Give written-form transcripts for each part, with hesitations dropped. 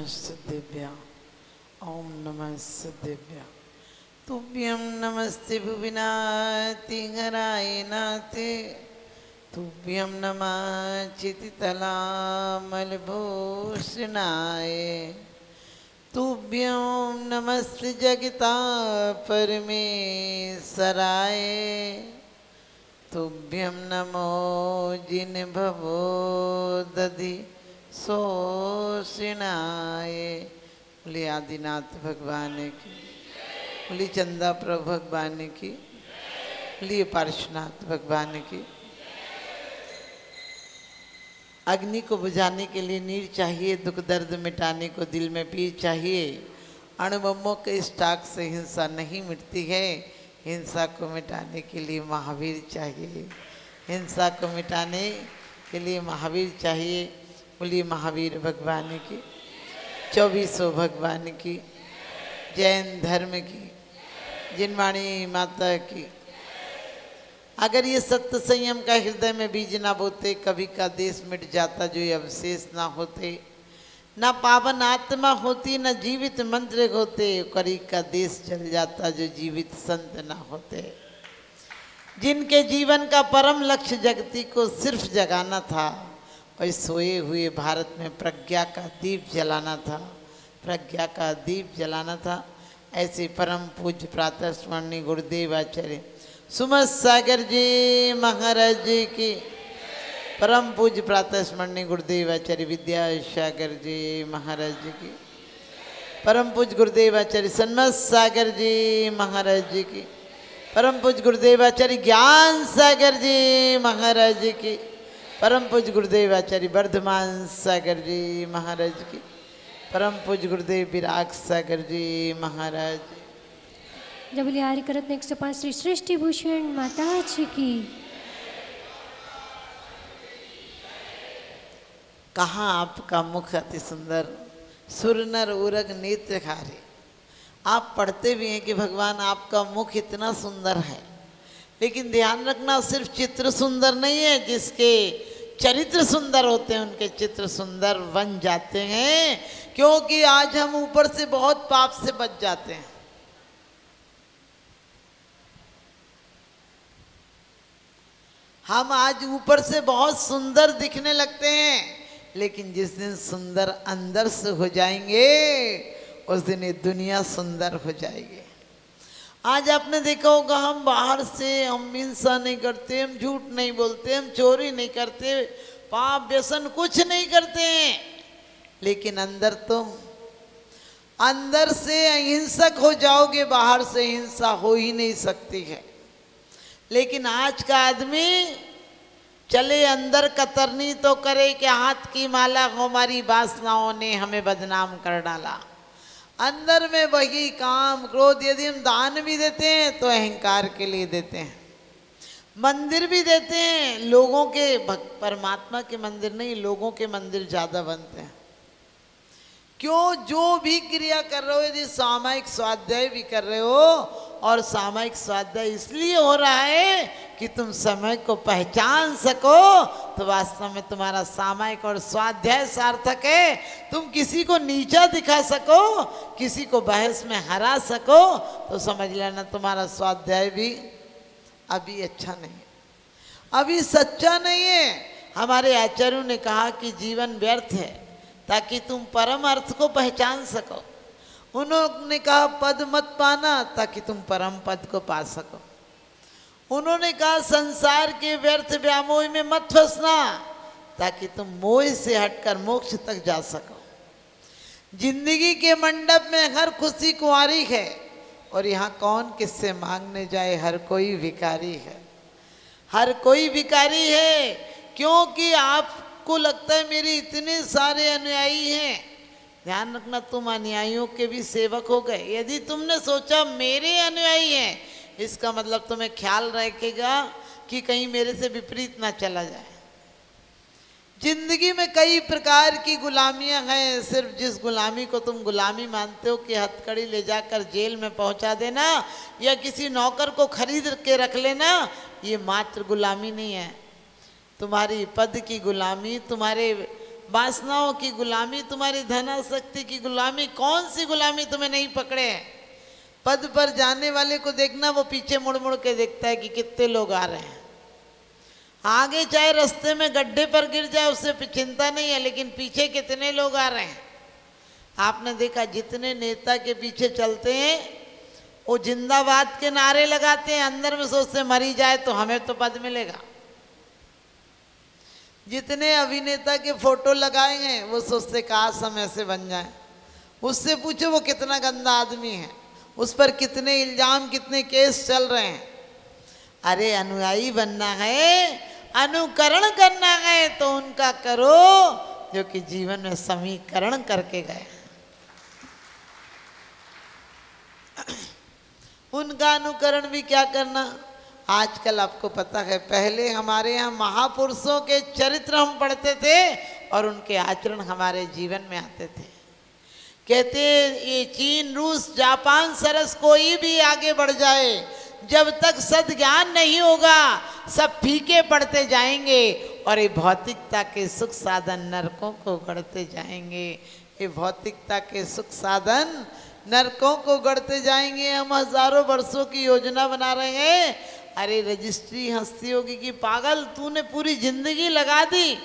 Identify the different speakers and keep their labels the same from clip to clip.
Speaker 1: नमस्तुभ्य ओम नमस्तुभ्य तुभ्यं नमस्ते भुविनातिहराय नाथे तुभ्यं नमः चितितलामलभूषणाय तुभ्यं नमस्ते जगता परमेश्वराय तुभ्यं नमो जिन भवो दधि सोषिणाय। बोली आदिनाथ भगवान की, बोली चंदा प्रभु भगवान की, बोली पार्श्वनाथ भगवान की। अग्नि को बुझाने के लिए नीर चाहिए, दुख दर्द मिटाने को दिल में पीर चाहिए। अणुबम्बों के स्टाक से हिंसा नहीं मिटती है, हिंसा को मिटाने के लिए महावीर चाहिए। हिंसा को मिटाने के लिए महावीर चाहिए। बोलिए महावीर भगवान की, 2400 भगवान की, जैन धर्म की, जिनवाणी माता की। अगर ये सत्य संयम का हृदय में बीज ना बोते, कभी का देश मिट जाता जो ये अवशेष ना होते। ना पावन आत्मा होती, न जीवित मंत्र होते, करी का देश जल जाता जो जीवित संत ना होते। जिनके जीवन का परम लक्ष्य जगती को सिर्फ जगाना था और सोए हुए भारत में प्रज्ञा का दीप जलाना था, प्रज्ञा का दीप जलाना था। ऐसे परम पूज्य प्रातः स्मरणीय गुरुदेव आचार्य सुमत सागर जी महाराज जी की, परम पूज्य प्रातः स्मरणीय गुरुदेव आचार्य विद्यासागर जी महाराज जी की, परम पूज्य गुरुदेव आचार्य सन्मत सागर जी महाराज जी की, परम पूज्य गुरुदेव आचार्य ज्ञान सागर जी महाराज जी की, परम पूज्य गुरुदेव आचार्य वर्धमान सागर जी महाराज की, परम पूज्य गुरुदेव विराग सागर जी महाराज।
Speaker 2: जब लिहारी करत ने 105 श्री सृष्टि भूषण माता जी की।
Speaker 1: कहाँ आपका मुख अति सुंदर, सुरनर उरग नेत्रधारी। आप पढ़ते भी हैं कि भगवान आपका मुख इतना सुंदर है, लेकिन ध्यान रखना सिर्फ चित्र सुंदर नहीं है, जिसके चरित्र सुंदर होते हैं उनके चित्र सुंदर बन जाते हैं। क्योंकि आज हम ऊपर से बहुत पाप से बच जाते हैं। हम आज ऊपर से बहुत सुंदर दिखने लगते हैं, लेकिन जिस दिन सुंदर अंदर से हो जाएंगे उस दिन ये दुनिया सुंदर हो जाएगी। आज आपने देखा होगा हम बाहर से हम हिंसा नहीं करते, हम झूठ नहीं बोलते, हम चोरी नहीं करते, पाप व्यसन कुछ नहीं करते हैं, लेकिन अंदर तुम अंदर से अहिंसक हो जाओगे, बाहर से हिंसा हो ही नहीं सकती है। लेकिन आज का आदमी चले अंदर कतरनी तो करे कि हाथ की माला हमारी वासनाओं ने हमें बदनाम कर डाला। अंदर में वही काम क्रोध, यदि हम दान भी देते हैं तो अहंकार के लिए देते हैं, मंदिर भी देते हैं लोगों के, परमात्मा के मंदिर नहीं, लोगों के मंदिर ज़्यादा बनते हैं। क्यों? जो भी क्रिया कर रहे हो, यदि सामायिक स्वाध्याय भी कर रहे हो, और सामायिक स्वाध्याय इसलिए हो रहा है कि तुम समय को पहचान सको, तो वास्तव में तुम्हारा सामायिक और स्वाध्याय सार्थक है। तुम किसी को नीचा दिखा सको, किसी को बहस में हरा सको, तो समझ लेना तुम्हारा स्वाध्याय भी अभी अच्छा नहीं, अभी सच्चा नहीं है। हमारे आचार्यों ने कहा कि जीवन व्यर्थ है ताकि तुम परम अर्थ को पहचान सको। उन्होंने कहा पद मत पाना ताकि तुम परम पद को पा सको। उन्होंने कहा संसार के व्यर्थ व्यामोह में मत फंसना ताकि तुम मोह से हटकर मोक्ष तक जा सको। जिंदगी के मंडप में हर खुशी कुंवारी है, और यहाँ कौन किससे मांगने जाए, हर कोई भिखारी है, हर कोई भिखारी है। क्योंकि आपको लगता है मेरे इतने सारे अनुयायी हैं, ध्यान रखना तुम अनुयायियों के भी सेवक हो गए। यदि तुमने सोचा मेरे अनुयायी हैं, इसका मतलब तुम्हें ख्याल रखेगा कि कहीं मेरे से विपरीत ना चला जाए। जिंदगी में कई प्रकार की गुलामियां हैं, सिर्फ जिस गुलामी को तुम गुलामी मानते हो कि हथकड़ी ले जाकर जेल में पहुंचा देना या किसी नौकर को खरीद के रख लेना, ये मात्र गुलामी नहीं है। तुम्हारी पद की गुलामी, तुम्हारे वासनाओं की गुलामी, तुम्हारी धनाशक्ति की गुलामी, कौन सी गुलामी तुम्हें नहीं पकड़े है। पद पर जाने वाले को देखना, वो पीछे मुड़ मुड़ के देखता है कि कितने लोग आ रहे हैं। आगे चाहे रास्ते में गड्ढे पर गिर जाए उससे चिंता नहीं है, लेकिन पीछे कितने लोग आ रहे हैं। आपने देखा जितने नेता के पीछे चलते हैं वो जिंदाबाद के नारे लगाते हैं, अंदर में सोचते मरी जाए तो हमें तो पद मिलेगा। जितने अभिनेता के फोटो लगाए हैं वो सोचते काश हम ऐसे बन जाए। उससे पूछो वो कितना गंदा आदमी है, उस पर कितने इल्जाम कितने केस चल रहे हैं। अरे अनुयायी बनना है, अनुकरण करना है तो उनका करो जो कि जीवन में समीकरण करके गए। उनका अनुकरण भी क्या करना। आजकल आपको पता है, पहले हमारे यहाँ महापुरुषों के चरित्र हम पढ़ते थे और उनके आचरण हमारे जीवन में आते थे। कहते ये चीन, रूस, जापान, सरस कोई भी आगे बढ़ जाए, जब तक सद्ज्ञान नहीं होगा सब फीके पड़ते जाएंगे और ये भौतिकता के सुख साधन नरकों को गढ़ते जाएंगे। ये भौतिकता के सुख साधन नरकों को गढ़ते जाएंगे। हम हजारों वर्षों की योजना बना रहे हैं। अरे रजिस्ट्री हंसती होगी कि पागल तूने पूरी जिंदगी लगा दी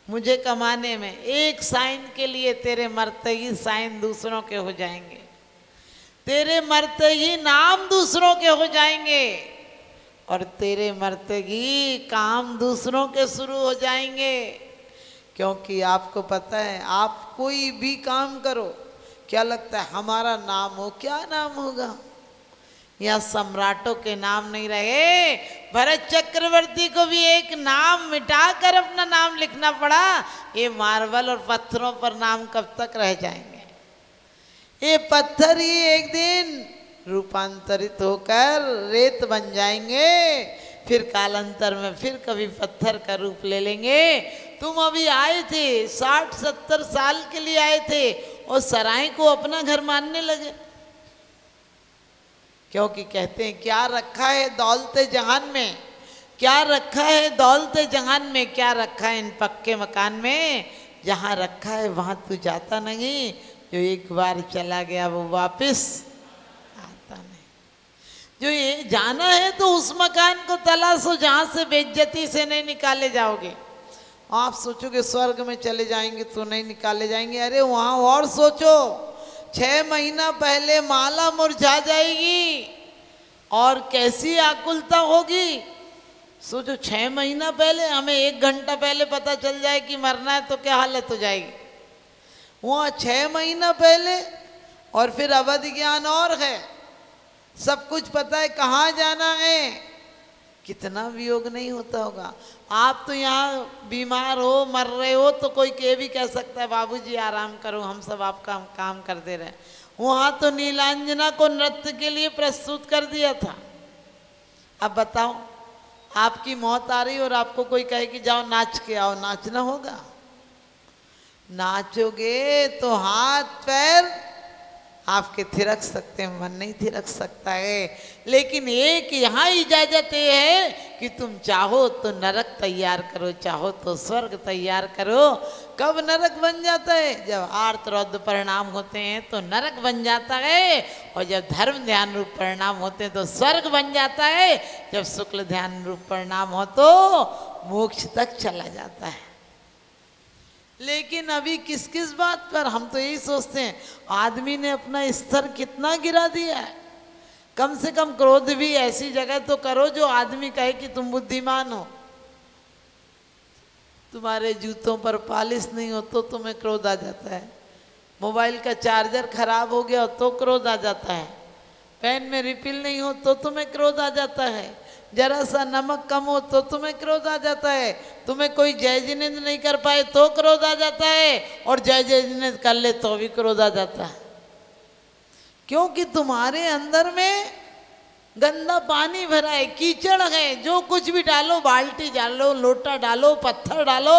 Speaker 1: मुझे कमाने में, एक साइन के लिए तेरे मरते ही साइन दूसरों के हो जाएंगे, तेरे मरते ही नाम दूसरों के हो जाएंगे और तेरे मरते ही काम दूसरों के शुरू हो जाएंगे। क्योंकि आपको पता है, आप कोई भी काम करो, क्या लगता है हमारा नाम हो, क्या नाम होगा। यहाँ सम्राटों के नाम नहीं रहे, भरत चक्रवर्ती को भी एक नाम मिटाकर अपना नाम लिखना पड़ा। ये मार्बल और पत्थरों पर नाम कब तक रह जाएंगे। ये पत्थर ही एक दिन रूपांतरित होकर रेत बन जाएंगे, फिर कालांतर में फिर कभी पत्थर का रूप ले लेंगे। तुम अभी आए थे 60-70 साल के लिए आए थे और सराय को अपना घर मानने लगे। क्योंकि कहते हैं क्या रखा है दौलते जहान में, क्या रखा है दौलते जहान में, क्या रखा है इन पक्के मकान में। जहाँ रखा है वहाँ तू जाता नहीं, जो एक बार चला गया वो वापस आता नहीं। जो ये जाना है तो उस मकान को तलाशो जहाँ से बेइज्जती से नहीं निकाले जाओगे। आप सोचोगे स्वर्ग में चले जाएंगे तो नहीं निकाले जाएंगे। अरे वहाँ और सोचो, 6 महीना पहले माला मुरझा जाएगी और कैसी आकुलता होगी। सोचो 6 महीना पहले, हमें 1 घंटा पहले पता चल जाए कि मरना है तो क्या हालत हो जाएगी। वहाँ 6 महीना पहले, और फिर अवधि ज्ञान और है, सब कुछ पता है कहाँ जाना है। कितना वियोग नहीं होता होगा। आप तो यहाँ बीमार हो, मर रहे हो तो कोई कह भी कह सकता है बाबूजी आराम करो, हम सब आपका काम कर दे रहे हैं। वहाँ तो नीलांजना को नृत्य के लिए प्रस्तुत कर दिया था। अब बताओ, आपकी मौत आ रही और आपको कोई कहे कि जाओ नाच के आओ, नाचना होगा? नाचोगे तो हाथ पैर आपके थिरक सकते हैं, मन नहीं थिरक सकता है। लेकिन एक यहाँ इजाजत ये है कि तुम चाहो तो नरक तैयार करो, चाहो तो स्वर्ग तैयार करो। कब नरक बन जाता है? जब आर्त रौद्र परिणाम होते हैं तो नरक बन जाता है, और जब धर्म ध्यान रूप परिणाम होते हैं तो स्वर्ग बन जाता है। जब शुक्ल ध्यान रूप परिणाम हो तो मोक्ष तक चला जाता है। लेकिन अभी किस किस बात पर हम तो यही सोचते हैं, आदमी ने अपना स्तर कितना गिरा दिया है। कम से कम क्रोध भी ऐसी जगह तो करो जो आदमी कहे कि तुम बुद्धिमान हो। तुम्हारे जूतों पर पॉलिश नहीं हो तो तुम्हें क्रोध आ जाता है, मोबाइल का चार्जर खराब हो गया तो क्रोध आ जाता है, पेन में रिफिल नहीं हो तो तुम्हें क्रोध आ जाता है, जरा सा नमक कम हो तो तुम्हें क्रोध आ जाता है, तुम्हें कोई जय जिनेंद्र नहीं कर पाए तो क्रोध आ जाता है, और जय जिनेंद्र कर ले तो भी क्रोध आ जाता है। क्योंकि तुम्हारे अंदर में गंदा पानी भरा है, कीचड़ है। जो कुछ भी डालो, बाल्टी डालो, लोटा डालो, पत्थर डालो,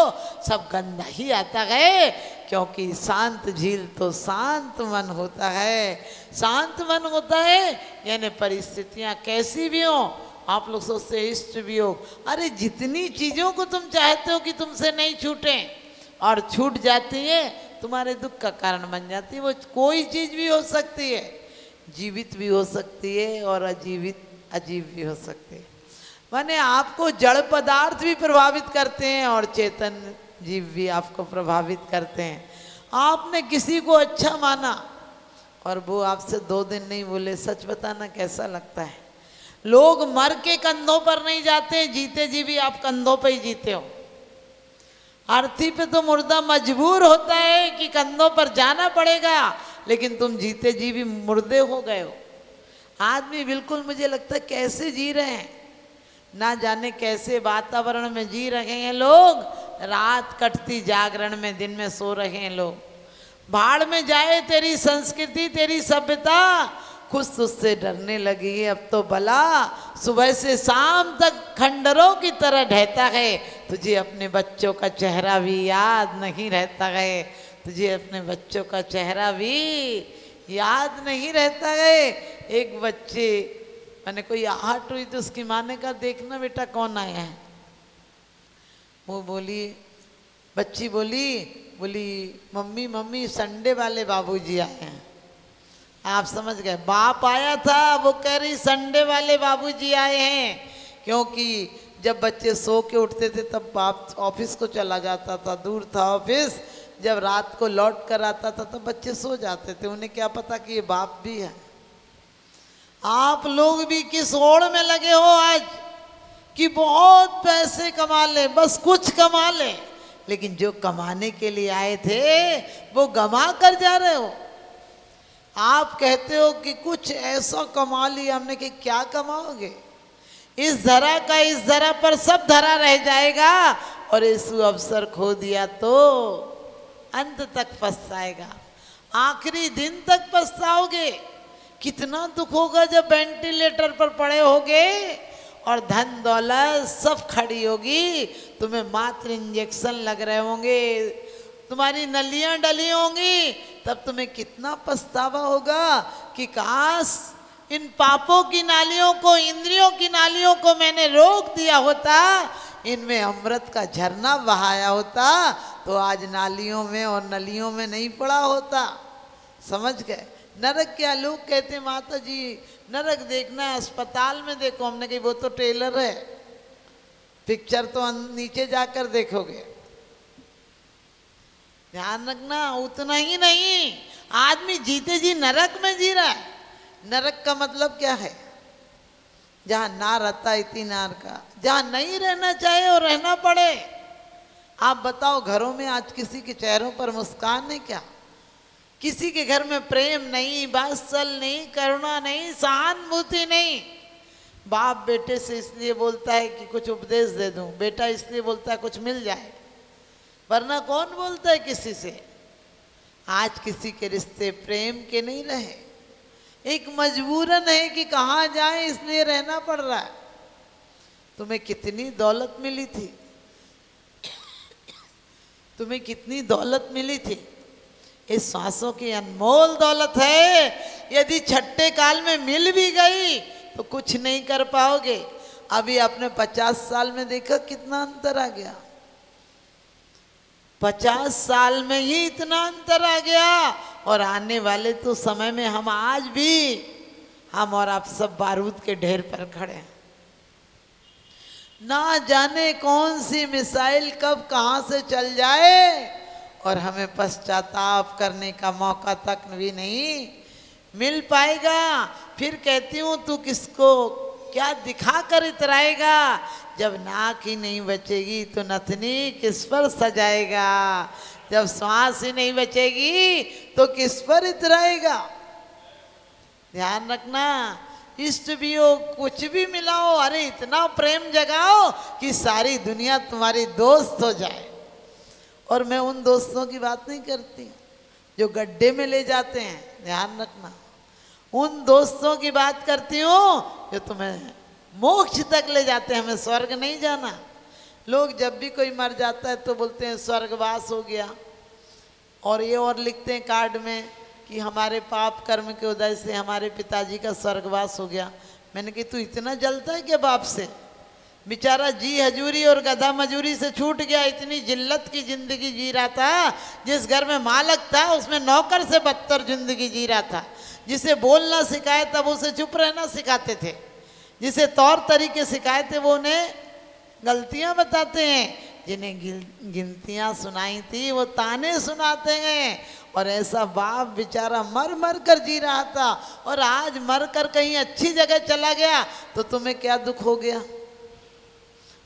Speaker 1: सब गंदा ही आता है। क्योंकि शांत झील तो शांत मन होता है। शांत मन होता है यानी परिस्थितियां कैसी भी हो, आप लोग सोचते हैं इष्ट वियोग, अरे जितनी चीज़ों को तुम चाहते हो कि तुमसे नहीं छूटे, और छूट जाती है तुम्हारे दुख का कारण बन जाती है। वो कोई चीज भी हो सकती है, जीवित भी हो सकती है और अजीब भी हो सकती है। माने आपको जड़ पदार्थ भी प्रभावित करते हैं और चेतन जीव भी आपको प्रभावित करते हैं। आपने किसी को अच्छा माना और वो आपसे 2 दिन नहीं बोले, सच बताना कैसा लगता है? लोग मर के कंधों पर नहीं जाते, जीते जी भी आप कंधों पे ही जीते हो। अर्थी पे तो मुर्दा मजबूर होता है कि कंधों पर जाना पड़ेगा, लेकिन तुम जीते जी भी मुर्दे हो गए हो। आदमी बिल्कुल मुझे लगता है कैसे जी रहे हैं, ना जाने कैसे वातावरण में जी रहे हैं लोग। रात कटती जागरण में, दिन में सो रहे हैं लोग। भाड़ में जाए तेरी संस्कृति तेरी सभ्यता, खुद तुझसे डरने लगी है अब तो भला। सुबह से शाम तक खंडरों की तरह ढहता है, तुझे अपने बच्चों का चेहरा भी याद नहीं रहता है। तुझे अपने बच्चों का चेहरा भी याद नहीं रहता है। एक बच्चे मैंने कोई आहट हुई तो उसकी माँ ने कहा देखना बेटा कौन आया है। वो बोली, बच्ची बोली मम्मी मम्मी संडे वाले बाबूजी आए हैं। आप समझ गए, बाप आया था, वो कह रही संडे वाले बाबूजी आए हैं। क्योंकि जब बच्चे सो के उठते थे तब बाप ऑफिस को चला जाता था, दूर था ऑफिस। जब रात को लौट कर आता था तब बच्चे सो जाते थे, उन्हें क्या पता कि ये बाप भी है। आप लोग भी किस होड़ में लगे हो आज कि बहुत पैसे कमा ले, बस कुछ कमा ले, लेकिन जो कमाने के लिए आए थे वो गमा कर जा रहे हो। आप कहते हो कि कुछ ऐसा कमा लिया हमने, कि क्या कमाओगे? इस धरा का इस धरा पर सब धरा रह जाएगा, और इस अवसर खो दिया तो अंत तक पछताएगा, आखिरी दिन तक पछताओगे। कितना दुख होगा जब वेंटिलेटर पर पड़े होगे और धन दौलत सब खड़ी होगी, तुम्हें मात्र इंजेक्शन लग रहे होंगे, तुम्हारी नलियां डली होंगी, तब तुम्हें कितना पछतावा होगा कि काश इन पापों की नालियों को, इंद्रियों की नालियों को मैंने रोक दिया होता, इनमें अमृत का झरना बहाया होता, तो आज नालियों में और नलियों में नहीं पड़ा होता। समझ गए? नरक क्या? लोग कहते माता जी नरक देखना है अस्पताल में देखो। हमने कही वो तो ट्रेलर है, पिक्चर तो नीचे जाकर देखोगे। ध्यान रखना, उतना ही नहीं, आदमी जीते जी नरक में जी रहा है। नरक का मतलब क्या है? जहां ना रहता इति नार का, जहां नहीं रहना चाहे और रहना पड़े। आप बताओ, घरों में आज किसी के चेहरों पर मुस्कान है क्या? किसी के घर में प्रेम नहीं, वात्सल्य नहीं, करुणा नहीं, सहानुभूति नहीं। बाप बेटे से इसलिए बोलता है कि कुछ उपदेश दे दूं, बेटा इसलिए बोलता है कुछ मिल जाए, वरना कौन बोलता है किसी से? आज किसी के रिश्ते प्रेम के नहीं रहे, एक मजबूरन है कि कहाँ जाए इसलिए रहना पड़ रहा है। तुम्हें कितनी दौलत मिली थी, तुम्हें कितनी दौलत मिली थी, इस सांसों की अनमोल दौलत है। यदि छठे काल में मिल भी गई तो कुछ नहीं कर पाओगे। अभी आपने 50 साल में देखा कितना अंतर आ गया, 50 साल में ही इतना अंतर आ गया। और आने वाले तो समय में हम आज भी, हम और आप सब बारूद के ढेर पर खड़े हैं। ना जाने कौन सी मिसाइल कब कहां से चल जाए और हमें पश्चाताप करने का मौका तक भी नहीं मिल पाएगा। फिर कहती हूँ तू किसको क्या दिखा कर इतराएगा? जब नाक ही नहीं बचेगी तो नथनी किस पर सजाएगा? जब श्वास ही नहीं बचेगी तो किस पर इतराएगा? ध्यान रखना, इष्ट भी हो, कुछ भी मिलाओ, अरे इतना प्रेम जगाओ कि सारी दुनिया तुम्हारी दोस्त हो जाए। और मैं उन दोस्तों की बात नहीं करती जो गड्ढे में ले जाते हैं, ध्यान रखना, उन दोस्तों की बात करती हूँ जो तुम्हें मोक्ष तक ले जाते हैं। हमें स्वर्ग नहीं जाना। लोग जब भी कोई मर जाता है तो बोलते हैं स्वर्गवास हो गया, और ये और लिखते हैं कार्ड में कि हमारे पाप कर्म के उदय से हमारे पिताजी का स्वर्गवास हो गया। मैंने कहा तू इतना जलता है क्या बाप से? बेचारा जी हजूरी और गधा मजूरी से छूट गया, इतनी जिल्लत की जिंदगी जी रहा था। जिस घर में मालक था उसमें नौकर से बदतर जिंदगी जी रहा था। जिसे बोलना सिखाए तब उसे चुप रहना सिखाते थे, जिसे तौर तरीके सिखाए थे वो उन्हें गलतियां बताते हैं, जिन्हें गिनतियां सुनाई थी वो ताने सुनाते हैं। और ऐसा बाप बेचारा मर मर कर जी रहा था, और आज मर कर कहीं अच्छी जगह चला गया तो तुम्हें क्या दुख हो गया।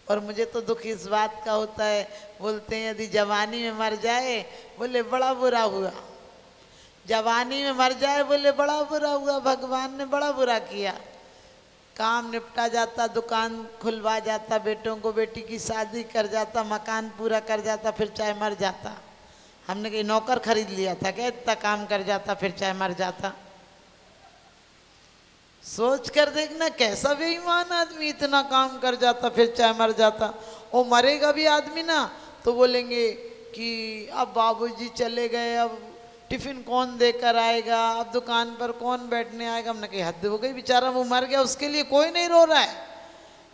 Speaker 1: और मुझे तो दुख इस बात का होता है, बोलते हैं यदि जवानी में मर जाए बोले बड़ा बुरा हुआ, जवानी में मर जाए बोले बड़ा बुरा हुआ, भगवान ने बड़ा बुरा किया। काम निपटा जाता, दुकान खुलवा जाता, बेटों को बेटी की शादी कर जाता, मकान पूरा कर जाता, फिर चाहे मर जाता। हमने कहीं नौकर खरीद लिया था क्या, इतना काम कर जाता फिर चाहे मर जाता। सोच कर देखना कैसा बेईमान आदमी, इतना काम कर जाता फिर चाहे मर जाता। और मरेगा भी आदमी ना तो बोलेंगे कि अब बाबूजी चले गए, अब टिफिन कौन देकर आएगा, अब दुकान पर कौन बैठने आएगा। हमने कही हद हो गई, बेचारा वो मर गया उसके लिए कोई नहीं रो रहा है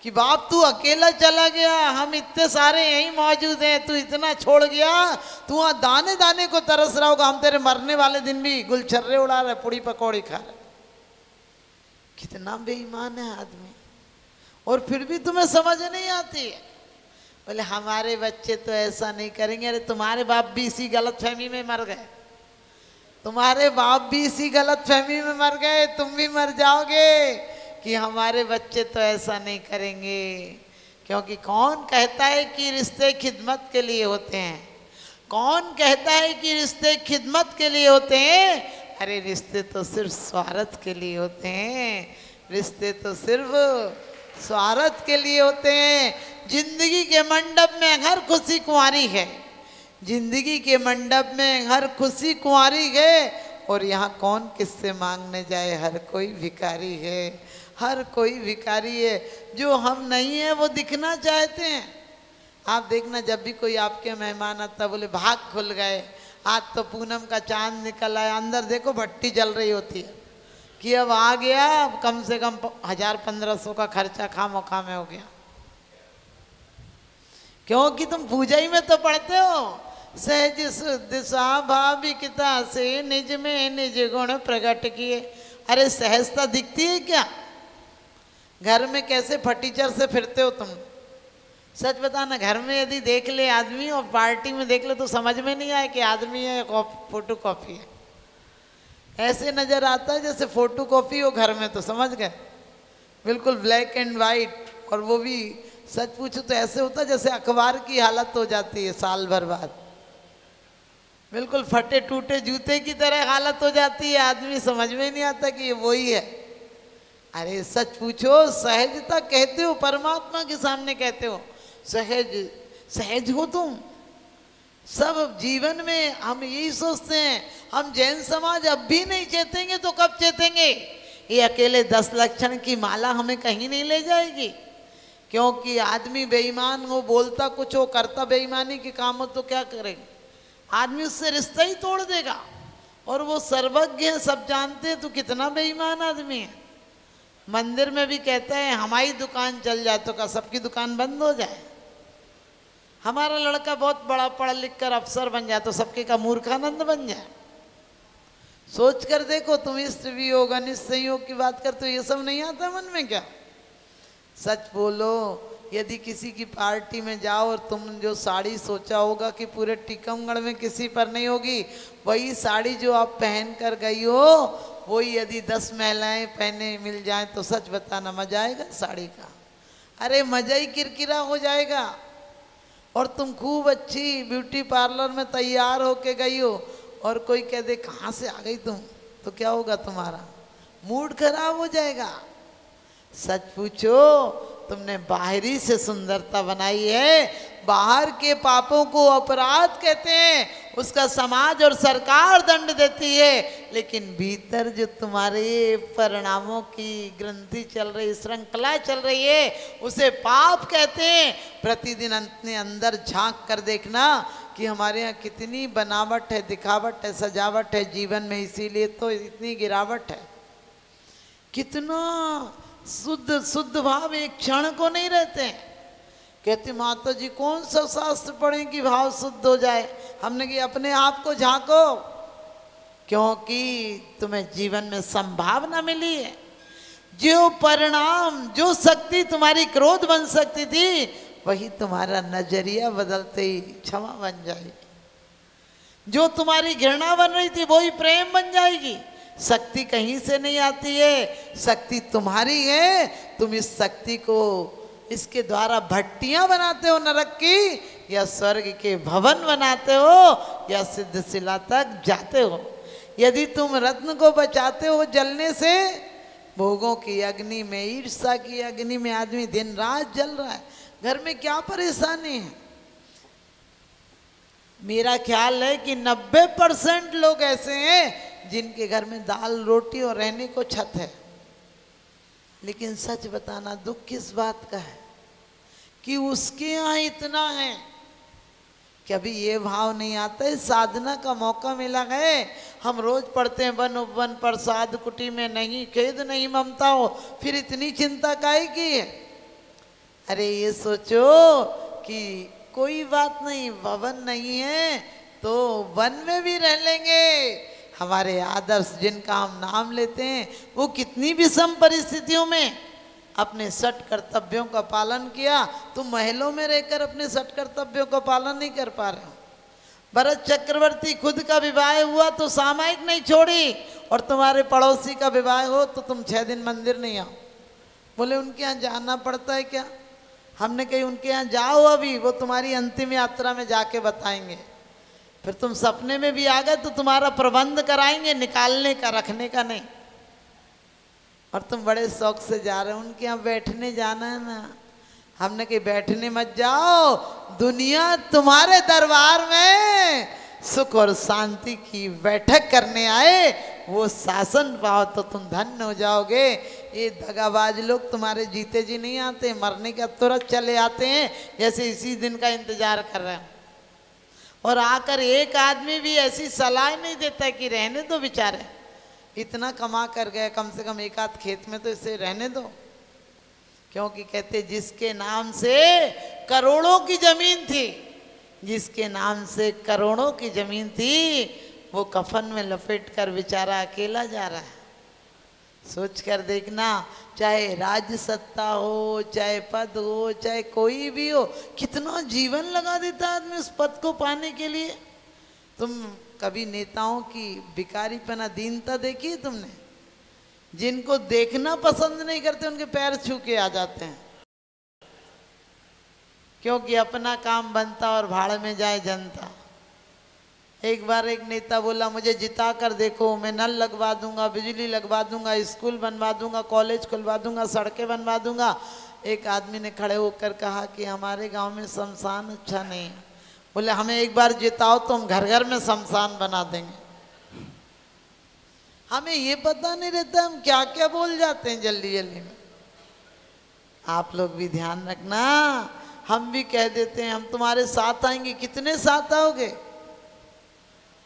Speaker 1: कि बाप तू अकेला चला गया, हम इतने सारे यहीं मौजूद हैं, तू इतना छोड़ गया, तू वहाँ दाने दाने को तरस रहा होगा, हम तेरे मरने वाले दिन भी गुलछर्रे उड़ा रहे, पूड़ी पकौड़ी खा रहे। कितना बेईमान है आदमी, और फिर भी तुम्हें समझ नहीं आती है। बोले हमारे बच्चे तो ऐसा नहीं करेंगे। अरे तुम्हारे बाप भी इसी गलत फहमी में मर गए, तुम्हारे बाप भी इसी गलत फहमी में मर गए, तुम भी मर जाओगे कि हमारे बच्चे तो ऐसा नहीं करेंगे। क्योंकि कौन कहता है कि रिश्ते खिदमत के लिए होते हैं, कौन कहता है कि रिश्ते खिदमत के लिए होते हैं। अरे रिश्ते तो सिर्फ स्वार्थ के लिए होते हैं, रिश्ते तो सिर्फ स्वार्थ के लिए होते हैं। जिंदगी के मंडप में हर खुशी कुंवारी है, जिंदगी के मंडप में हर खुशी कुंवारी है, और यहाँ कौन किससे मांगने जाए, हर कोई भिखारी है, हर कोई भिखारी है। जो हम नहीं है वो दिखना चाहते हैं। आप देखना जब भी कोई आपके मेहमान आता बोले भाग खुल गए, आज तो पूनम का चांद निकल आया, अंदर देखो भट्टी जल रही होती है कि अब आ गया, अब कम से कम 1000-1500 का खर्चा खामोखा में हो गया। क्योंकि तुम पूजा ही में तो पढ़ते हो, सहज शुद्ध स्वाभाविकता से निज में निज गुण प्रकट किए। अरे सहजता दिखती है क्या? घर में कैसे फटीचर से फिरते हो तुम, सच बताना। घर में यदि देख ले आदमी और पार्टी में देख ले तो समझ में नहीं आए कि आदमी है या फोटो कॉपी है। ऐसे नजर आता है जैसे फोटो कॉपी हो घर में, तो समझ गए बिल्कुल ब्लैक एंड वाइट। और वो भी सच पूछो तो ऐसे होता है जैसे अखबार की हालत हो जाती है साल भर बाद, बिल्कुल फटे टूटे जूते की तरह हालत हो जाती है, आदमी समझ में नहीं आता कि ये वही है। अरे सच पूछो, सहजता कहते हो, परमात्मा के सामने कहते हो सहज सहज हो तुम। सब जीवन में हम यही सोचते हैं, हम जैन समाज अब भी नहीं चेतेंगे तो कब चेतेंगे। ये अकेले 10 लक्षण की माला हमें कहीं नहीं ले जाएगी, क्योंकि आदमी बेईमान हो, बोलता कुछ हो, करता बेईमानी के काम हो, तो क्या करेगा आदमी, उससे रिश्ता ही तोड़ देगा। और वो सर्वज्ञ है, सब जानते हैं, तो कितना बेईमान आदमी है। मंदिर में भी कहता है हमारी दुकान चल जाए तो क्या सबकी दुकान बंद हो जाए। हमारा लड़का बहुत बड़ा पढ़ लिख कर अफसर बन जाए तो सबके का मूर्खानंद बन जाए। सोच कर देखो, तुम इष्ट वियोग अनिष्ट संयोग की बात करते हो, ये सब नहीं आता मन में क्या? सच बोलो, यदि किसी की पार्टी में जाओ और तुम जो साड़ी सोचा होगा कि पूरे टीकमगढ़ में किसी पर नहीं होगी, वही साड़ी जो आप पहन कर गई हो वही यदि 10 महिलाएं पहने मिल जाएं तो सच बताना मजा आएगा साड़ी का? अरे मजा ही किरकिरा हो जाएगा। और तुम खूब अच्छी ब्यूटी पार्लर में तैयार होके गई हो और कोई कह दे कहाँ से आ गई तुम, तो क्या होगा? तुम्हारा मूड खराब हो जाएगा। सच पूछो, तुमने बाहरी से सुंदरता बनाई है, बाहर के पापों को अपराध कहते हैं, उसका समाज और सरकार दंड देती है, लेकिन भीतर जो तुम्हारे परिणामों की ग्रंथि चल रही, श्रृंखला चल रही है, उसे पाप कहते हैं। प्रतिदिन अपने अंदर झांक कर देखना कि हमारे यहाँ कितनी बनावट है, दिखावट है, सजावट है जीवन में, इसीलिए तो इतनी गिरावट है। कितना शुद्ध शुद्ध भाव एक क्षण को नहीं रहते हैं। कहती माता जी कौन सा शास्त्र पढ़े कि भाव शुद्ध हो जाए। हमने कि अपने आप को झांको, क्योंकि तुम्हें जीवन में संभावना मिली है। जो परिणाम, जो शक्ति तुम्हारी क्रोध बन सकती थी, वही तुम्हारा नजरिया बदलते ही क्षमा बन जाएगी। जो तुम्हारी घृणा बन रही थी वही प्रेम बन जाएगी। शक्ति कहीं से नहीं आती है, शक्ति तुम्हारी है। तुम इस शक्ति को, इसके द्वारा भट्टियां बनाते हो नरक की, या स्वर्ग के भवन बनाते हो, या सिद्धशिला तक जाते हो। यदि तुम रत्न को बचाते हो जलने से, भोगों की अग्नि में, ईर्ष्या की अग्नि में आदमी दिन रात जल रहा है, घर में क्या परेशानी है। मेरा ख्याल है कि 90% लोग ऐसे हैं जिनके घर में दाल रोटी और रहने को छत है। लेकिन सच बताना दुख किस बात का है कि उसके यहाँ इतना है, कभी ये भाव नहीं आता है साधना का मौका मिला है। हम रोज पढ़ते हैं वन उपवन प्रसाद कुटी में नहीं खेद नहीं ममता हो, फिर इतनी चिंता काहे की है। अरे ये सोचो कि कोई बात नहीं, भवन नहीं है तो वन में भी रह लेंगे। हमारे आदर्श जिनका हम नाम लेते हैं वो कितनी विषम परिस्थितियों में अपने सठ कर्तव्यों का पालन किया। तुम महलों में रहकर अपने सठ कर्तव्यों का पालन नहीं कर पा रहे हो। भरत चक्रवर्ती खुद का विवाह हुआ तो सामायिक नहीं छोड़ी, और तुम्हारे पड़ोसी का विवाह हो तो तुम 6 दिन मंदिर नहीं आओ। बोले उनके यहाँ जाना पड़ता है क्या? हमने कही उनके यहाँ जाओ, अभी वो तुम्हारी अंतिम यात्रा में जाके बताएंगे। फिर तुम सपने में भी आ गए तो तुम्हारा प्रबंध कराएंगे, निकालने का, रखने का नहीं। और तुम बड़े शौक से जा रहे हो, उनके यहाँ बैठने जाना है ना। हमने कही बैठने मत जाओ, दुनिया तुम्हारे दरबार में सुख और शांति की बैठक करने आए, वो शासन पाओ तो तुम धन्य हो जाओगे। ये दगाबाज लोग तुम्हारे जीते जी नहीं आते, मरने का तुरंत चले आते हैं, जैसे इसी दिन का इंतजार कर रहे हैं। और आकर एक आदमी भी ऐसी सलाह नहीं देता कि रहने दो बेचारे, इतना कमा कर गए, कम से कम एक आध खेत में तो इसे रहने दो। क्योंकि कहते जिसके नाम से करोड़ों की जमीन थी, जिसके नाम से करोड़ों की जमीन थी, वो कफन में लपेट कर बेचारा अकेला जा रहा है। सोच कर देखना, चाहे राज्य सत्ता हो, चाहे पद हो, चाहे कोई भी हो, कितना जीवन लगा देता है आदमी उस पद को पाने के लिए। तुम कभी नेताओं की भिखारीपना, दीनता देखी है तुमने? जिनको देखना पसंद नहीं करते उनके पैर छू के आ जाते हैं, क्योंकि अपना काम बनता और भाड़ में जाए जनता। एक बार एक नेता बोला मुझे जिता कर देखो, मैं नल लगवा दूंगा, बिजली लगवा दूंगा, स्कूल बनवा दूंगा, कॉलेज खुलवा दूंगा, सड़कें बनवा दूंगा। एक आदमी ने खड़े होकर कहा कि हमारे गांव में शमशान अच्छा नहीं है। बोले हमें एक बार जिताओ तो हम घर घर में शमशान बना देंगे। हमें ये पता नहीं रहता हम क्या क्या बोल जाते हैं जल्दी जल्दी में। आप लोग भी ध्यान रखना, हम भी कह देते हैं हम तुम्हारे साथ आएंगे, कितने साथ आओगे?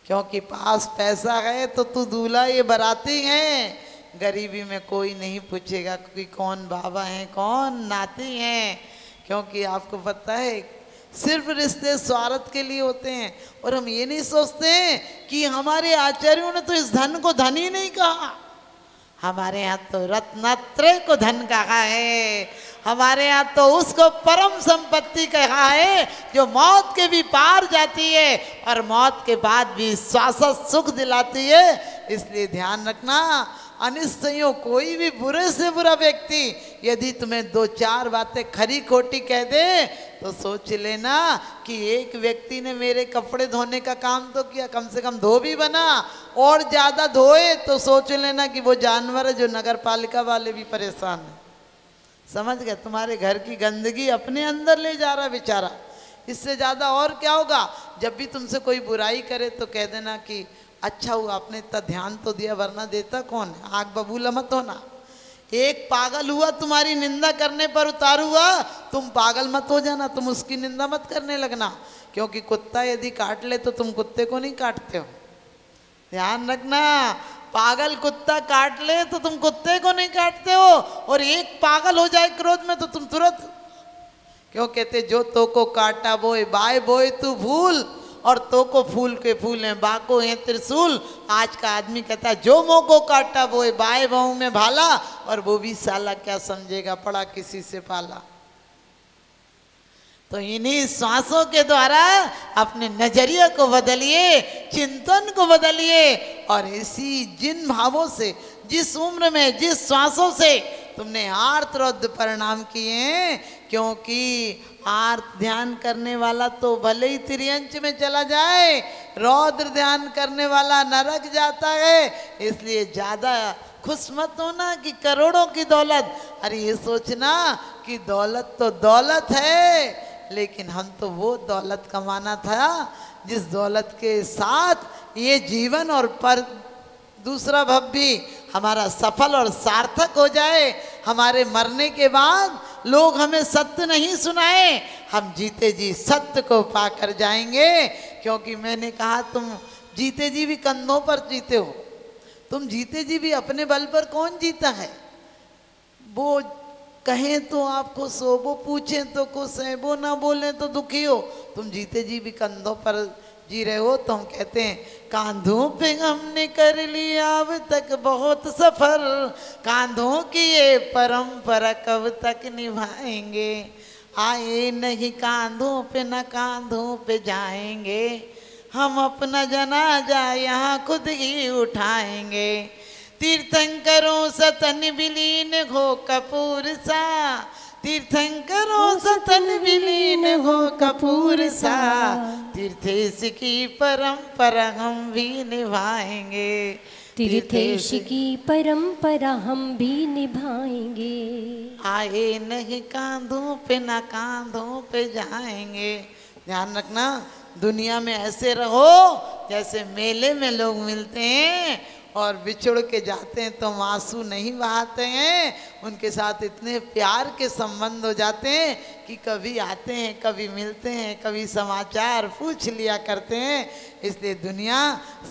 Speaker 1: क्योंकि पास पैसा है तो तू दूल्हा, ये बाराती हैं। गरीबी में कोई नहीं पूछेगा कि कौन बाबा हैं, कौन नाती हैं, क्योंकि आपको पता है सिर्फ रिश्ते स्वार्थ के लिए होते हैं। और हम ये नहीं सोचते हैं कि हमारे आचार्यों ने तो इस धन को धन ही नहीं कहा, हमारे यहाँ तो रत्नत्रय को धन कहा है। हमारे यहाँ तो उसको परम संपत्ति कहा है जो मौत के भी पार जाती है और मौत के बाद भी शाश्वत सुख दिलाती है। इसलिए ध्यान रखना, अनिश्चयों कोई भी बुरे से बुरा व्यक्ति यदि तुम्हें 2-4 बातें खरी खोटी कह दे तो सोच लेना कि एक व्यक्ति ने मेरे कपड़े धोने का काम तो किया, कम से कम धोबी बना, और ज़्यादा धोए तो सोच लेना कि वो जानवर है जो नगर पालिका वाले भी परेशान हैं। समझ गए? तुम्हारे घर की गंदगी अपने अंदर ले जा रहा बेचारा। इससे ज़्यादा और क्या होगा? जब भी तुमसे कोई बुराई करे तो कह देना कि अच्छा हुआ आपने इतना ध्यान तो दिया, वरना देता कौन है। आग बबूला मत होना। एक पागल हुआ तुम्हारी निंदा करने पर उतारू हुआ, तुम पागल मत हो जाना, तुम उसकी निंदा मत करने लगना। क्योंकि कुत्ता यदि काट ले तो तुम कुत्ते को नहीं काटते हो। ध्यान रखना, पागल कुत्ता काट ले तो तुम कुत्ते को नहीं काटते हो। और एक पागल हो जाए क्रोध में तो तुम तुरंत क्यों कहते जो तो को काटा बोए बाय बोए तू भूल, और तो को फूल के फूल हैं बाको हैं त्रिशूल। आज का आदमी कहता है जो मो को काटा बोए बाय बहु में भाला, और वो भी साला क्या समझेगा पड़ा किसी से पाला। तो इन्हीं श्वासों के द्वारा अपने नजरिए को बदलिए, चिंतन को बदलिए, और इसी जिन भावों से जिस उम्र में जिस श्वासों से तुमने आर्त रौद्र परिणाम किए हैं, क्योंकि आर्त ध्यान करने वाला तो भले ही तिर्यंच में चला जाए, रौद्र ध्यान करने वाला नरक जाता है। इसलिए ज्यादा खुश मत होना कि करोड़ों की दौलत, अरे ये सोचना कि दौलत तो दौलत है, लेकिन हम तो वो दौलत कमाना था जिस दौलत के साथ ये जीवन और पर दूसरा भव भी हमारा सफल और सार्थक हो जाए। हमारे मरने के बाद लोग हमें सत्य नहीं सुनाए, हम जीते जी सत्य को पाकर जाएंगे। क्योंकि मैंने कहा तुम जीते जी भी कंधों पर जीते हो, तुम जीते जी भी अपने बल पर कौन जीता है। वो कहें तो आपको सो, वो पूछें तो खुश है, वो ना बोलें तो दुखी हो। तुम जीते जी भी कंधों पर जी रहे हो। तो हम कहते हैं कांधों पे हमने कर लिया अब तक बहुत सफर, कांधों की ये परंपरा कब तक निभाएंगे। आए नहीं कांधों पे न कांधों पे जाएंगे, हम अपना जनाजा यहाँ खुद ही उठाएंगे। तीर्थंकरों सतन विलीन हो कपूर सा, तीर्थंकरों सतन विलीन हो कपूर सा, तीर्थेश की परंपरा हम भी निभाएंगे।
Speaker 2: तीर्थेश की परंपरा हम भी निभाएंगे।
Speaker 1: आए नहीं कांधों पे ना कांधों पे जाएंगे। ध्यान रखना, दुनिया में ऐसे रहो जैसे मेले में लोग मिलते हैं और बिछुड़ के जाते हैं तो आंसू नहीं बहाते हैं, उनके साथ इतने प्यार के संबंध हो जाते हैं कि कभी आते हैं, कभी मिलते हैं, कभी समाचार पूछ लिया करते हैं। इसलिए दुनिया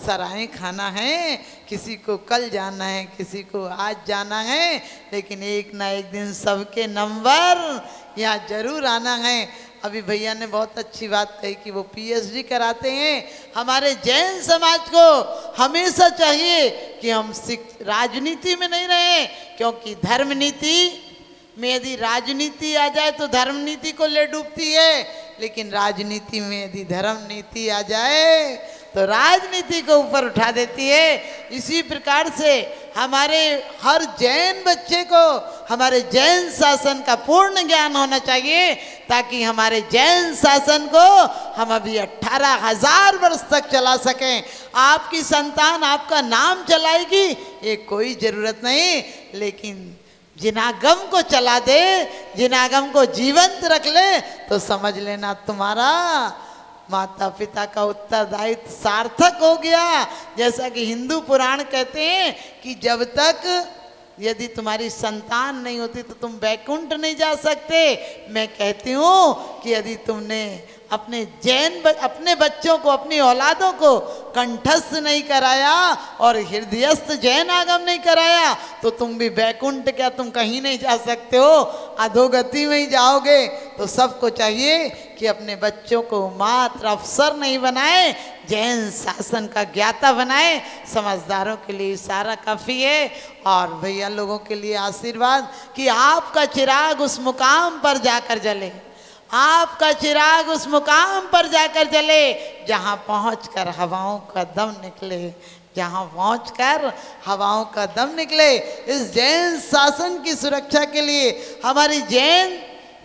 Speaker 1: सराय खाना है, किसी को कल जाना है, किसी को आज जाना है, लेकिन एक ना एक दिन सबके नंबर यहाँ जरूर आना है। अभी भैया ने बहुत अच्छी बात कही कि वो पीएचडी कराते हैं। हमारे जैन समाज को हमेशा चाहिए कि हम राजनीति में नहीं रहे, क्योंकि धर्म नीति में यदि राजनीति आ जाए तो धर्म नीति को ले डूबती है, लेकिन राजनीति में यदि धर्म नीति आ जाए तो राजनीति को ऊपर उठा देती है। इसी प्रकार से हमारे हर जैन बच्चे को हमारे जैन शासन का पूर्ण ज्ञान होना चाहिए, ताकि हमारे जैन शासन को हम अभी 18,000 वर्ष तक चला सकें। आपकी संतान आपका नाम चलाएगी ये कोई ज़रूरत नहीं, लेकिन जिनागम को चला दे, जिनागम को जीवंत रख ले, तो समझ लेना तुम्हारा माता पिता का उत्तरदायित्व सार्थक हो गया। जैसा कि हिंदू पुराण कहते हैं कि जब तक यदि तुम्हारी संतान नहीं होती तो तुम वैकुंठ नहीं जा सकते। मैं कहती हूँ कि यदि तुमने अपने बच्चों को, अपनी औलादों को कंठस्थ नहीं कराया और हृदयस्थ जैन आगम नहीं कराया तो तुम भी वैकुंठ क्या, तुम कहीं नहीं जा सकते हो, अधोगति में ही जाओगे। तो सबको चाहिए कि अपने बच्चों को मात्र अफसर नहीं बनाए, जैन शासन का ज्ञाता बनाए। समझदारों के लिए इशारा काफ़ी है। और भैया लोगों के लिए आशीर्वाद कि आपका चिराग उस मुकाम पर जाकर जले, आपका चिराग उस मुकाम पर जाकर जले जहाँ पहुँचकर हवाओं का दम निकले, जहाँ पहुँचकर हवाओं का दम निकले। इस जैन शासन की सुरक्षा के लिए, हमारी जैन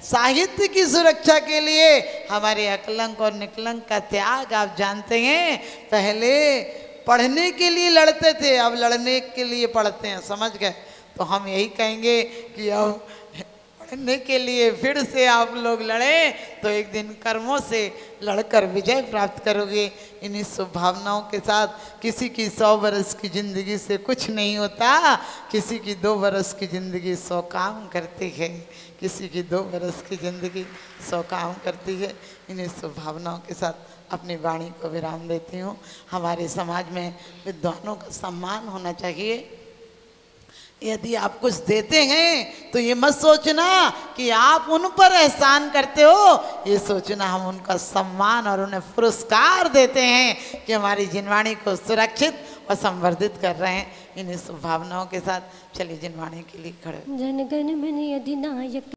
Speaker 1: साहित्य की सुरक्षा के लिए, हमारे अकलंक और निकलंक का त्याग आप जानते हैं। पहले पढ़ने के लिए लड़ते थे, अब लड़ने के लिए पढ़ते हैं, समझ गए। तो हम यही कहेंगे कि अब पढ़ने के लिए फिर से आप लोग लड़े तो एक दिन कर्मों से लड़कर विजय प्राप्त करोगे। इन्हीं शुभ भावनाओं के साथ, किसी की 100 बरस की ज़िंदगी से कुछ नहीं होता, किसी की 2 बरस की ज़िंदगी 100 काम करती है, किसी की 2 बरस की ज़िंदगी 100 काम करती है। इन्हीं शुभ भावनाओं के साथ अपनी वाणी को विराम देती हूँ। हमारे समाज में विद्वानों का सम्मान होना चाहिए। यदि आप कुछ देते हैं तो ये मत सोचना कि आप उन पर एहसान करते हो, ये सोचना हम उनका सम्मान और उन्हें पुरस्कार देते हैं कि हमारी जिनवाणी को सुरक्षित और संवर्धित कर रहे हैं। इन्हीं शुभ भावनाओं के साथ चलिए जिनवाणी के लिए खड़े।
Speaker 2: जन गण मन अधिनायक